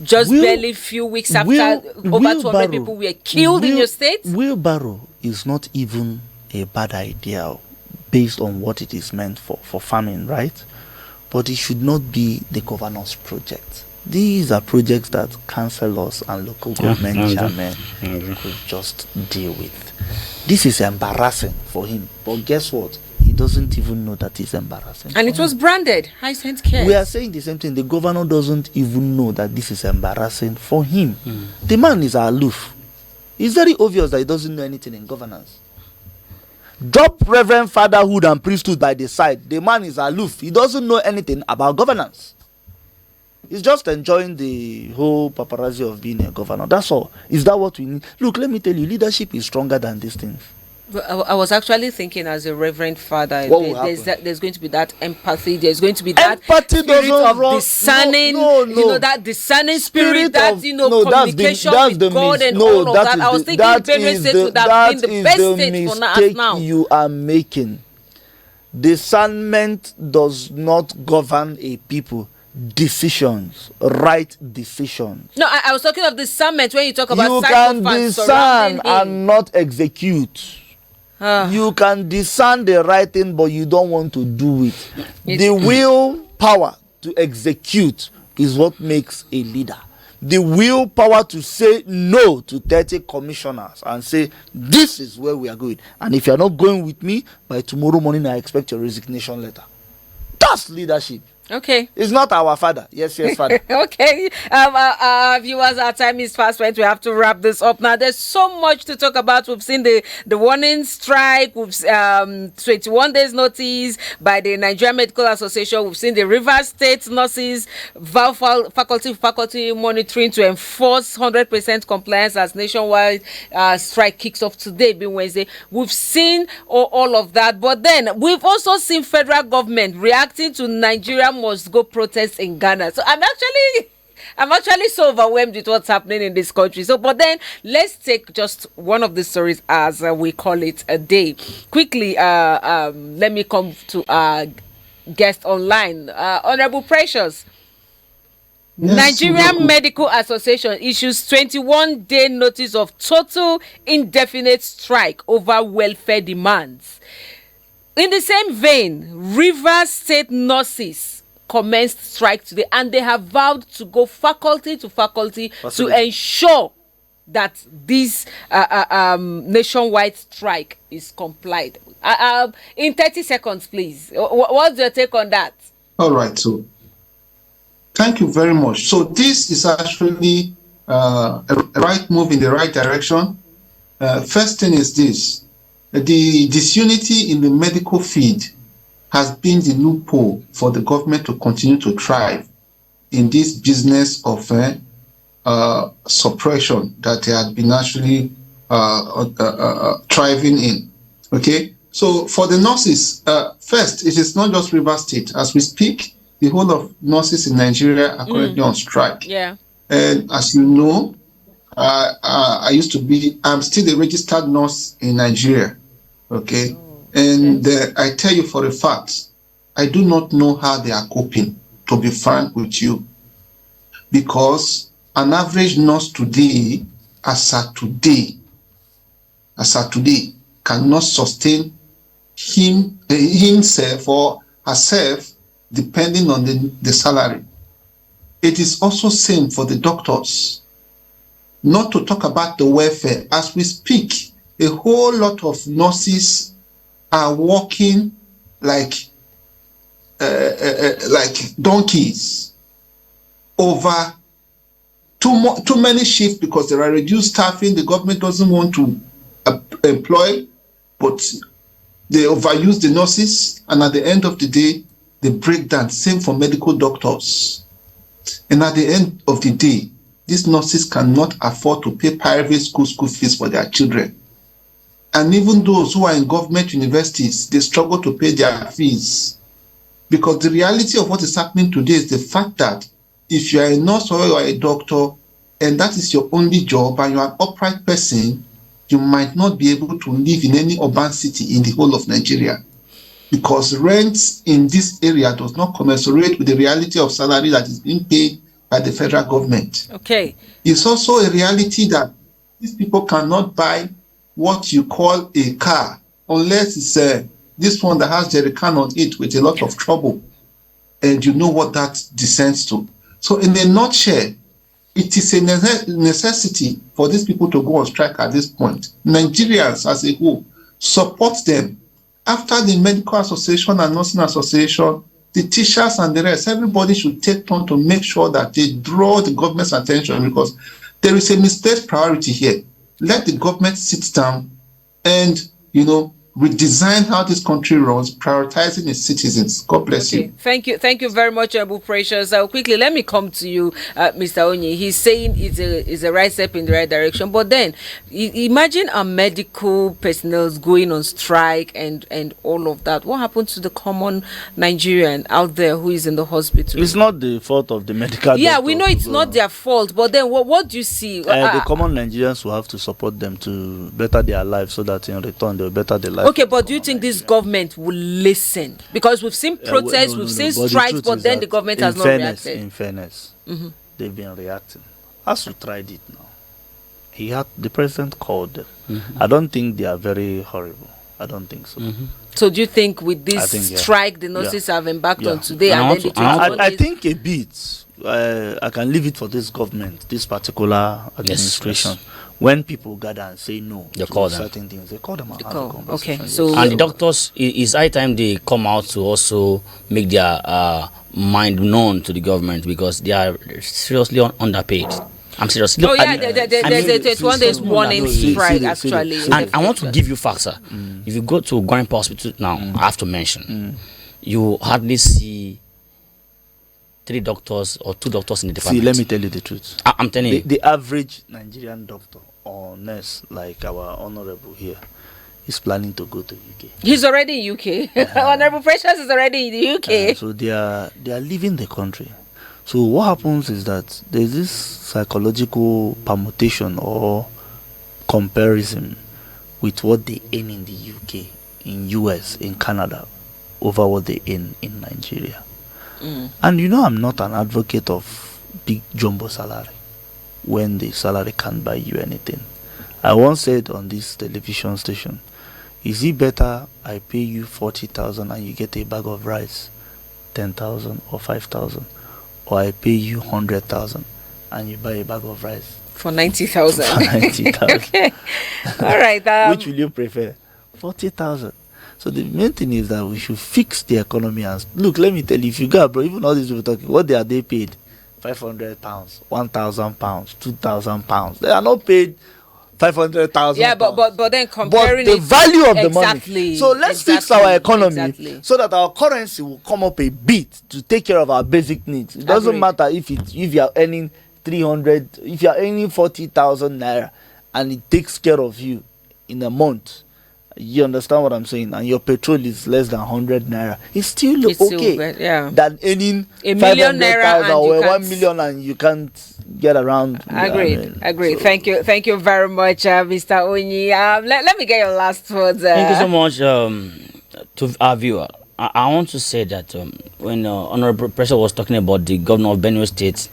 Just barely few weeks after over 200 people were killed in your state. Wheelbarrow is not even a bad idea based on what it is meant for farming, right? But it should not be the governor's project. These are projects that councillors and local government chairmen could just deal with. This is embarrassing for him. But guess what? He doesn't even know that it's embarrassing. And it was branded High Saint Care. We are saying the same thing. The governor doesn't even know that this is embarrassing for him. The man is aloof. It's very obvious that he doesn't know anything in governance. Drop reverend fatherhood and priesthood by the side. The man is aloof. He doesn't know anything about governance. He's just enjoying the whole paparazzi of being a governor. That's all. Is that what we need? Look, let me tell you, leadership is stronger than these things. I was actually thinking, as a reverend father, there's going to be that empathy. There's going to be that empathy spirit of discerning, that discerning spirit, that communication with God and all of that. I was thinking Benue State would have been the best state for us now. You are making. Discernment does not govern a people. Decisions, right decisions. No, I was talking of discernment when you talk about you can discern and not execute. You can discern the right thing, but you don't want to do it. The willpower to execute is what makes a leader. The willpower to say no to 30 commissioners and say, this is where we are going. And if you're not going with me, by tomorrow morning, I expect your resignation letter. That's leadership. Okay. It's not our father. Yes, father. Okay. Viewers, our time is fast spent. We have to wrap this up now. There's so much to talk about. We've seen the warning strike. We've 21 days notice by the Nigerian Medical Association. We've seen the Rivers State nurses faculty monitoring to enforce 100% compliance as nationwide strike kicks off today, being Wednesday. We've seen all of that. But then we've also seen federal government reacting to Nigeria must go protest in Ghana. So I'm actually so overwhelmed with what's happening in this country. So, but then let's take just one of the stories as we call it a day. Quickly, let me come to our guest online, Honorable Precious. Yes, Nigerian Medical Association issues 21-day notice of total indefinite strike over welfare demands. In the same vein, Rivers State nurses commenced strike today, and they have vowed to go faculty to faculty to ensure that this nationwide strike is complied. In 30 seconds, please. What's your take on that? All right. So, thank you very much. So, this is actually a right move in the right direction. First thing is this. The disunity in the medical field has been the loophole for the government to continue to thrive in this business of suppression that they had been actually thriving in. Okay, so for the nurses, first, it is not just Rivers State. As we speak, the whole of nurses in Nigeria are currently on strike. Yeah. And as you know, I'm still a registered nurse in Nigeria. Okay. And I tell you for a fact, I do not know how they are coping, to be frank with you. Because an average nurse today, as at today, cannot sustain himself or herself depending on the salary. It is also same for the doctors. Not to talk about the welfare. As we speak, a whole lot of nurses are working like donkeys over too many shifts because there are reduced staffing. The government doesn't want to employ, but they overuse the nurses, and at the end of the day, they break down. Same for medical doctors. And at the end of the day, these nurses cannot afford to pay private school fees for their children. And even those who are in government universities, they struggle to pay their fees. Because the reality of what is happening today is the fact that if you are a nurse or you are a doctor, and that is your only job, and you are an upright person, you might not be able to live in any urban city in the whole of Nigeria. because rent in this area does not commensurate with the reality of salary that is being paid by the federal government. Okay. It's also a reality that these people cannot buy what you call a car unless it's this one that has jerry can on it with a lot of trouble, and you know what that descends to. So in a nutshell, it is a necessity for these people to go on strike at this point. Nigerians as a whole support them. After the Medical Association and Nursing Association, the teachers and the rest, everybody should take turn to make sure that they draw the government's attention, because there is a misplaced priority here. Let the government sit down and, redesign how this country runs, prioritizing its citizens. God bless you. Thank you very much, Abu Precious. Quickly, let me come to you, Mr. Onye. He's saying it's a right step in the right direction, but then imagine our medical personnel going on strike and all of that. What happens to the common Nigerian out there who is in the hospital? It's not the fault of the medical doctor. We know it's not their fault, but then what do you see? The common Nigerians will have to support them to better their lives, so that in return they'll better their life. Okay, but do you think this government will listen? Because we've seen protests, we've seen strikes, but then the government has not reacted. In fairness, they've been reacting. ASU tried it now. The president called them. I don't think they are very horrible. I don't think so. So do you think with this strike the nurses have embarked on today? I think a bit. I can leave it for this government, this particular administration. Yes. When people gather and say no to certain things, they call them out. Okay, so and the doctors, it's high time they come out to also make their mind known to the government, because they are seriously underpaid. I'm serious. Look, there's 1 day's warning strike actually. And I want to give you facts, sir. If you go to Grand Hospital now, I have to mention, you hardly see 3 doctors or 2 doctors in the department. See, let me tell you the truth. I'm telling you. The average Nigerian doctor or nurse, like our honorable here, is planning to go to UK. He's already in UK. Honorable Precious is already in the UK. So they are leaving the country. So what happens is that there's this psychological permutation or comparison with what they earn in the UK, in US, in Canada, over what they earn in Nigeria. And I'm not an advocate of big jumbo salary when the salary can't buy you anything. I once said on this television station, is it better I pay you 40,000 and you get a bag of rice, 10,000 or 5,000, or I pay you 100,000 and you buy a bag of rice for 90,000? Okay. All right. Which will you prefer? 40,000. So the main thing is that we should fix the economy. And look, let me tell you, if you go, bro, even all these people talking, what are they paid? £500, £1,000, £2,000. They are not paid 500,000. Yeah, but then comparing the value of the money. money. So let's fix our economy so that our currency will come up a bit to take care of our basic needs. It doesn't matter if you are earning 300, if you are earning 40,000 naira and it takes care of you in a month. You understand what I'm saying? And your petrol is less than 100 naira. It's still okay than earning a million naira or 1 million and you can't get around. Agreed. So. Thank you very much, Mr. Onye. Let me get your last words. Thank you so much to our viewer. I want to say that when Honorable Professor was talking about the governor of Benue State,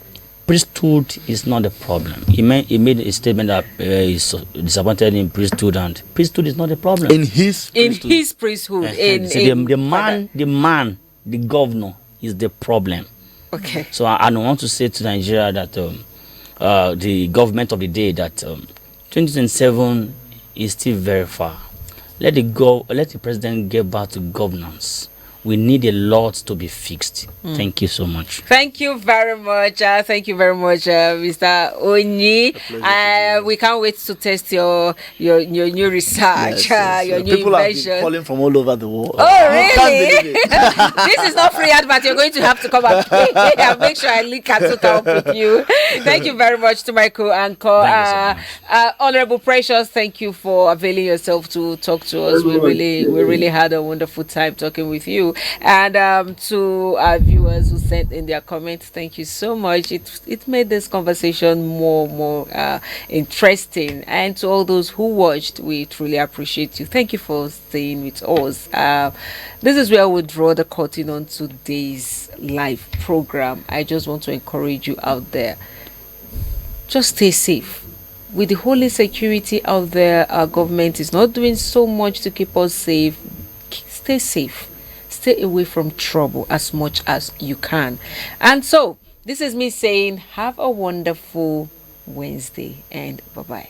priesthood is not a problem. He made a statement that he's disappointed in priesthood, and priesthood is not a problem. In his priesthood. The governor is the problem. Okay. So I don't want to say to Nigeria that the government of the day that 2027 is still very far. Let the president get back to governance. We need a lot to be fixed. Thank you so much. Thank you very much. Mr. Onye. We can't wait to test your new research, your new people invention. People have been calling from all over the world. Oh, really? This is not free advert. You're going to have to come and pay and make sure I link and to come with you. Thank you very much to my co-anchor. Honorable Precious, thank you for availing yourself to talk to us. We really had a wonderful time talking with you. And to our viewers who sent in their comments, thank you so much. It made this conversation more interesting. And to all those who watched, we truly appreciate you. Thank you for staying with us. This is where we draw the curtain on today's live program. I just want to encourage you out there, just stay safe. With the whole insecurity out there, our government is not doing so much to keep us safe. Stay safe. Stay away from trouble as much as you can. And so, this is me saying, have a wonderful Wednesday and bye-bye.